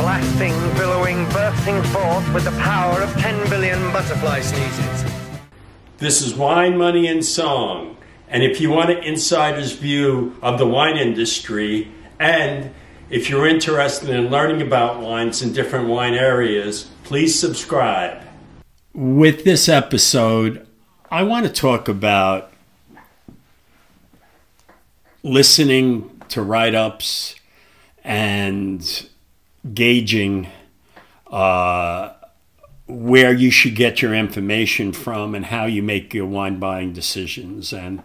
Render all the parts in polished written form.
Blasting, billowing, bursting forth with the power of 10 billion butterfly sneezes. This is Wine, Money, and Song. And if you want an insider's view of the wine industry, and if you're interested in learning about wines in different wine areas, please subscribe. With this episode, I want to talk about listening to write-ups and gauging where you should get your information from and how you make your wine buying decisions. And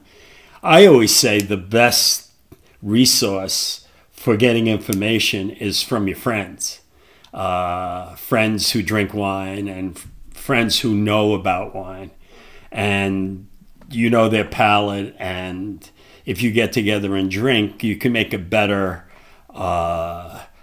I always say the best resource for getting information is from your friends. Friends who drink wine and friends who know about wine. And you know their palate, and if you get together and drink, you can make a better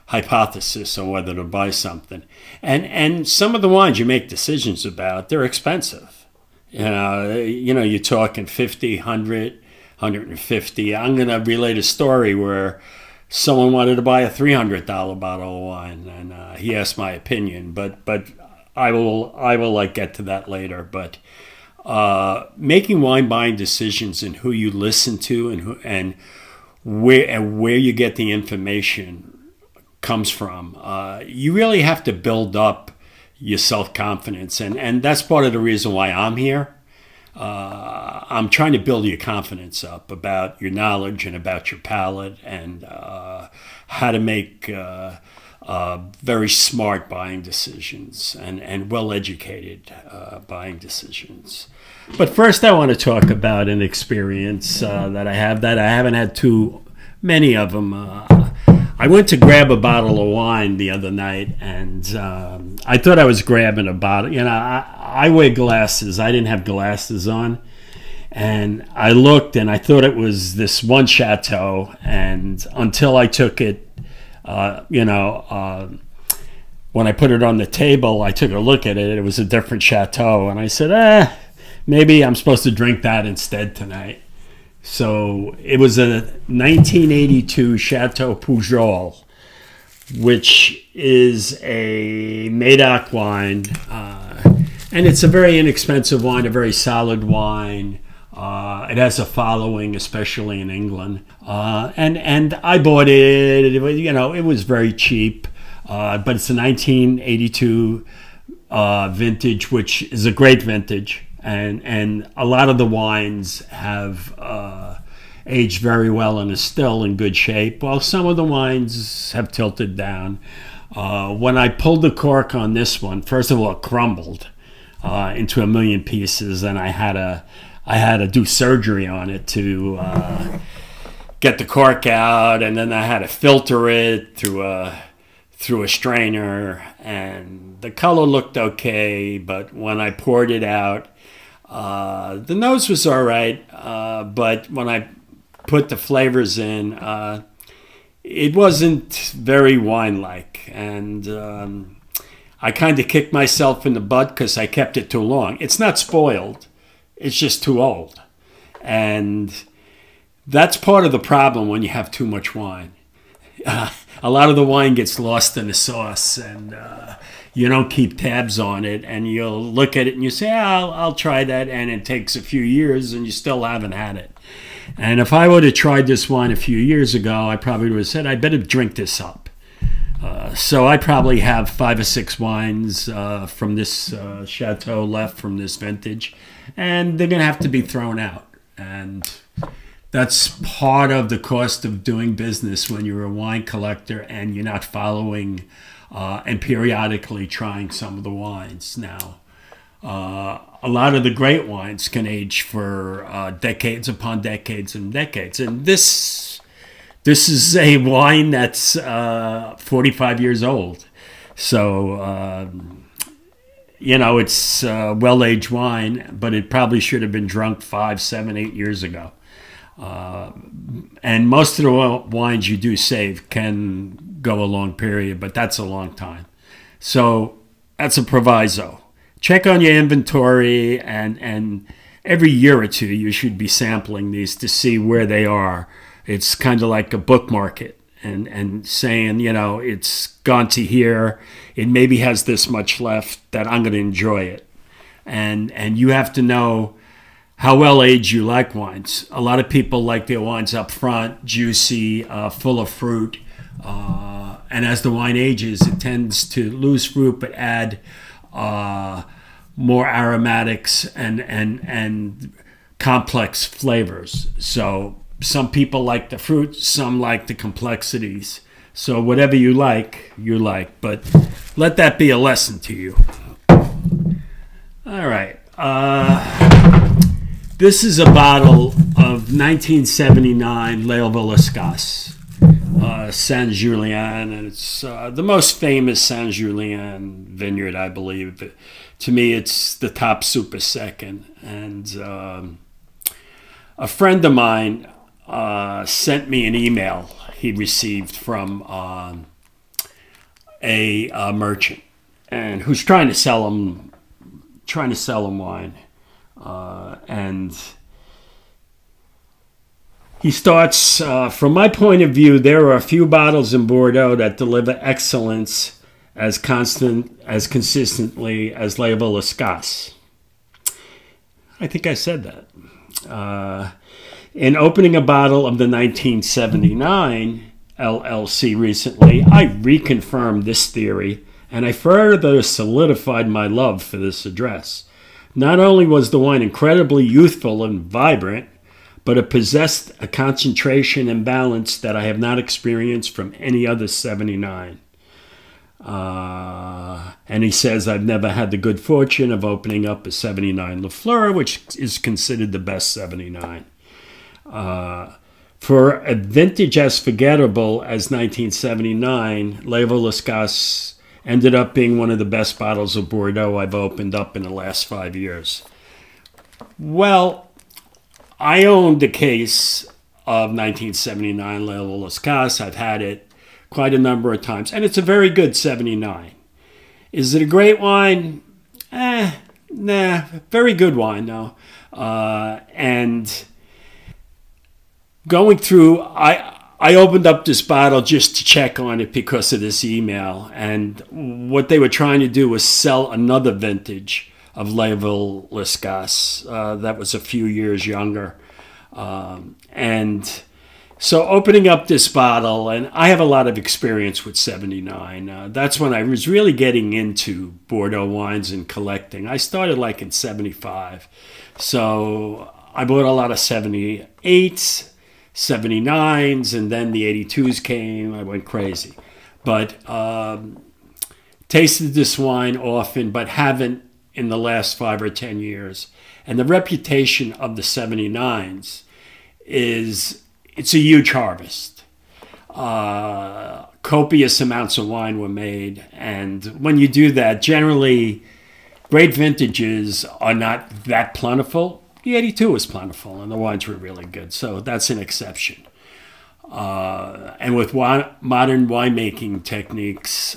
hypothesis on whether to buy something. And some of the wines you make decisions about, they're expensive. You're talking 50, 100, 150. I'm going to relate a story where someone wanted to buy a $300 bottle of wine, and he asked my opinion, but I will get to that later. But making wine buying decisions and who you listen to and where you get the information comes from. You really have to build up your self-confidence, and that's part of the reason why I'm here. I'm trying to build your confidence up about your knowledge and about your palate and how to make very smart buying decisions and well-educated buying decisions. But first, I want to talk about an experience that I haven't had too many of them. I went to grab a bottle of wine the other night, and I thought I was grabbing a bottle. I wear glasses. I didn't have glasses on. And I looked, and I thought it was this one chateau. And until I took it, when I put it on the table, I took a look at it. It was a different chateau. And I said, maybe I'm supposed to drink that instead tonight. So it was a 1982 Chateau Pujol, which is a Medoc wine. And it's a very inexpensive wine, a very solid wine. It has a following, especially in England. And I bought it. It was very cheap. But it's a 1982 vintage, which is a great vintage. And a lot of the wines have aged very well and are still in good shape, while some of the wines have tilted down. When I pulled the cork on this one, first of all, it crumbled into a million pieces, and I had to do surgery on it to get the cork out, and then I had to filter it through a strainer, and the color looked okay, but when I poured it out, the nose was all right, but when I put the flavors in, it wasn't very wine-like, and I kind of kicked myself in the butt because I kept it too long. It's not spoiled, it's just too old, and that's part of the problem when you have too much wine. A lot of the wine gets lost in the sauce, and you don't keep tabs on it, and you'll look at it and you say, I'll try that, and it takes a few years and you still haven't had it. And if I would have tried this wine a few years ago, I probably would have said, I better drink this up. So I probably have 5 or 6 wines from this chateau left from this vintage, and they're going to have to be thrown out. And that's part of the cost of doing business when you're a wine collector and you're not following and periodically trying some of the wines. Now, a lot of the great wines can age for decades upon decades and decades. And this is a wine that's 45 years old. So, it's well-aged wine, but it probably should have been drunk 5, 7, 8 years ago. And most of the wines you do save can go a long period, but that's a long time. So that's a proviso. Check on your inventory, and every year or two you should be sampling these to see where they are. It's kind of like a book market, and saying, you know, it's gone to here. It maybe has this much left that I'm going to enjoy it. And you have to know how well aged you like wines. A lot of people like their wines up front, juicy, full of fruit. And as the wine ages, it tends to lose fruit but add more aromatics and complex flavors. So some people like the fruit, some like the complexities. So whatever you like, but let that be a lesson to you. All right. This is a bottle of 1979 Léoville-Lascasse, Saint-Julien, and it's the most famous Saint-Julien vineyard, I believe. To me, it's the top super second. And a friend of mine sent me an email he received from a merchant, and who's trying to sell him wine. And he starts, from my point of view, there are a few bottles in Bordeaux that deliver excellence as consistently as Léoville-Lascasse. I think I said that. In opening a bottle of the 1979 LLC recently, I reconfirmed this theory, and I further solidified my love for this address. Not only was the wine incredibly youthful and vibrant, but it possessed a concentration and balance that I have not experienced from any other 79. And he says, I've never had the good fortune of opening up a 79 Lafleur, which is considered the best 79. For a vintage as forgettable as 1979, Léoville-Lascasse ended up being one of the best bottles of Bordeaux I've opened up in the last 5 years. Well, I owned a case of 1979 Léoville-Lascasse. I've had it quite a number of times, and it's a very good 79. Is it a great wine? Nah, very good wine, though. And going through, I opened up this bottle just to check on it because of this email. And what they were trying to do was sell another vintage of Léoville-Lascasse that was a few years younger. And so opening up this bottle, and I have a lot of experience with 79. That's when I was really getting into Bordeaux wines and collecting. I started like in 75. So I bought a lot of 78s. 79s, and then the 82s came. I went crazy. But tasted this wine often, but haven't in the last 5 or 10 years. And the reputation of the 79s is it's a huge harvest. Copious amounts of wine were made. And when you do that, generally, great vintages are not that plentiful. The 82 was plentiful, and the wines were really good, so that's an exception. And with modern winemaking techniques,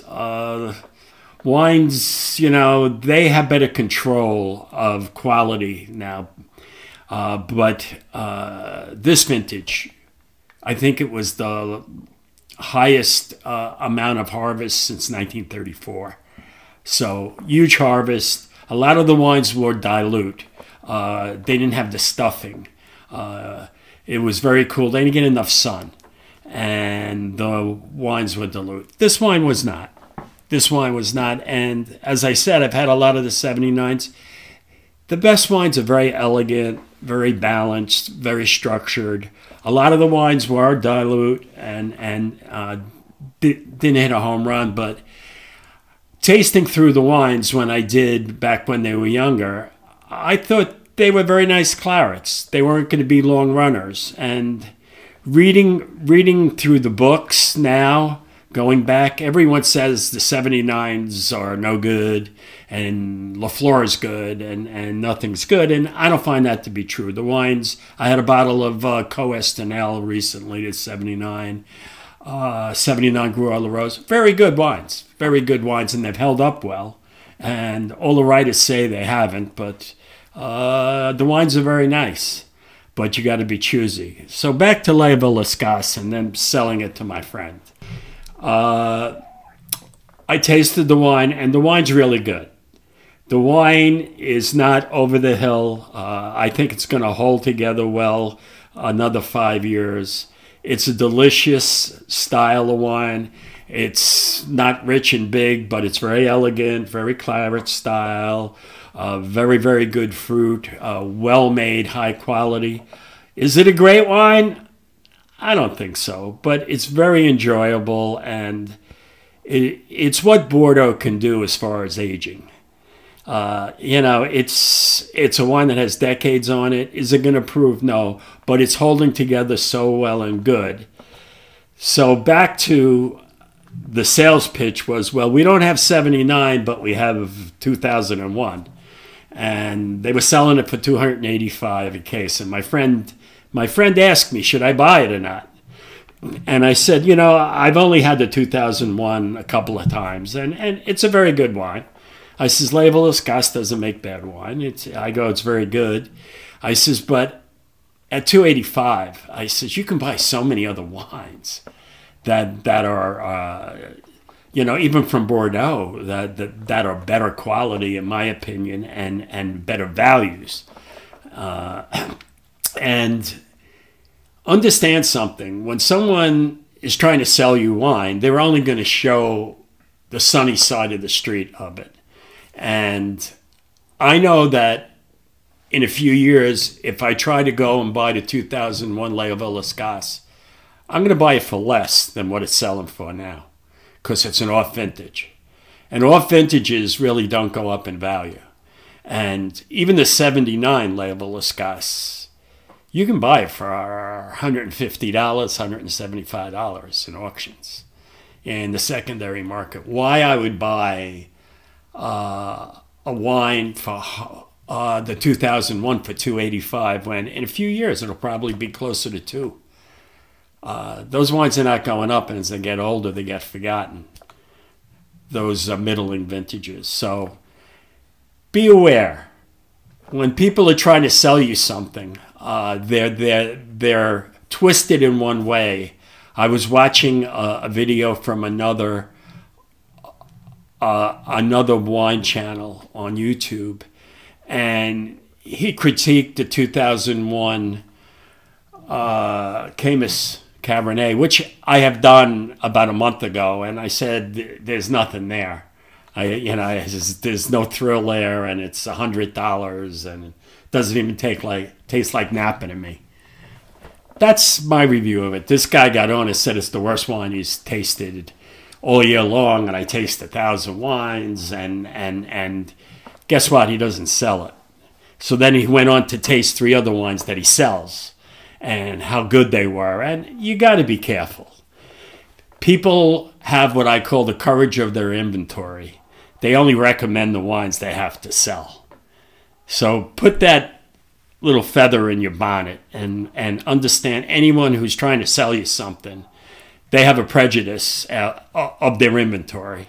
wines, you know, they have better control of quality now. But this vintage, I think it was the highest amount of harvest since 1934. So huge harvest. A lot of the wines were dilute. They didn't have the stuffing. It was very cool. They didn't get enough sun. And the wines were dilute. This wine was not. And as I said, I've had a lot of the 79s. The best wines are very elegant, very balanced, very structured. A lot of the wines were dilute and didn't hit a home run. But tasting through the wines when I did back when they were younger, I thought they were very nice clarets. They weren't going to be long runners. And reading through the books now, going back, everyone says the 79s are no good and Lafleur is good and nothing's good. And I don't find that to be true. The wines, I had a bottle of Coestanel recently, it's 79. 79 Gruau La Rose. Very good wines, and they've held up well. And all the writers say they haven't, but the wines are very nice. but you got to be choosy. So back to Leva Lascaux and then selling it to my friend. I tasted the wine, and the wine's really good. The wine is not over the hill. I think it's going to hold together well another 5 years. It's a delicious style of wine. It's not rich and big, but it's very elegant, very claret style, very, very good fruit, well-made, high quality. Is it a great wine? I don't think so, but it's very enjoyable, and it's what Bordeaux can do as far as aging. It's a wine that has decades on it. Is it going to prove? No, but it's holding together so well and good. So back to the sales pitch was, well, we don't have 79, but we have 2001. And they were selling it for $285 a case. And my friend asked me, should I buy it or not? And I said, I've only had the 2001 a couple of times, and it's a very good wine. I says, Leva Lascaux doesn't make bad wine. It's very good. I says, but at $285, I says, you can buy so many other wines that are, even from Bordeaux, that are better quality, in my opinion, and better values. And understand something. When someone is trying to sell you wine, they're only going to show the sunny side of the street of it. And I know that in a few years, if I try to go and buy the 2001 Leva Lascaux, I'm going to buy it for less than what it's selling for now, because it's an off vintage. And off vintages really don't go up in value. And even the 79 Leva Lascaux, you can buy it for $150, $175 in auctions in the secondary market. Why I would buy a wine for the 2001 for $285 when in a few years it'll probably be closer to $2. Those wines are not going up, and as they get older, they get forgotten. Those are middling vintages. So be aware. When people are trying to sell you something, they're twisted in one way. I was watching a video from another wine channel on YouTube, and he critiqued the 2001 Caymus Cabernet, which I have done about a month ago, and I said there's nothing there. There's no thrill there, and it's $100, and it doesn't even taste like Napa to me. That's my review of it. This guy got on and said it's the worst wine he's tasted all year long, and I taste 1,000 wines, and guess what? He doesn't sell it. So then he went on to taste 3 other wines that he sells and how good they were, and you got to be careful. People have what I call the courage of their inventory. They only recommend the wines they have to sell. So put that little feather in your bonnet and understand anyone who's trying to sell you something, they have a prejudice of their inventory.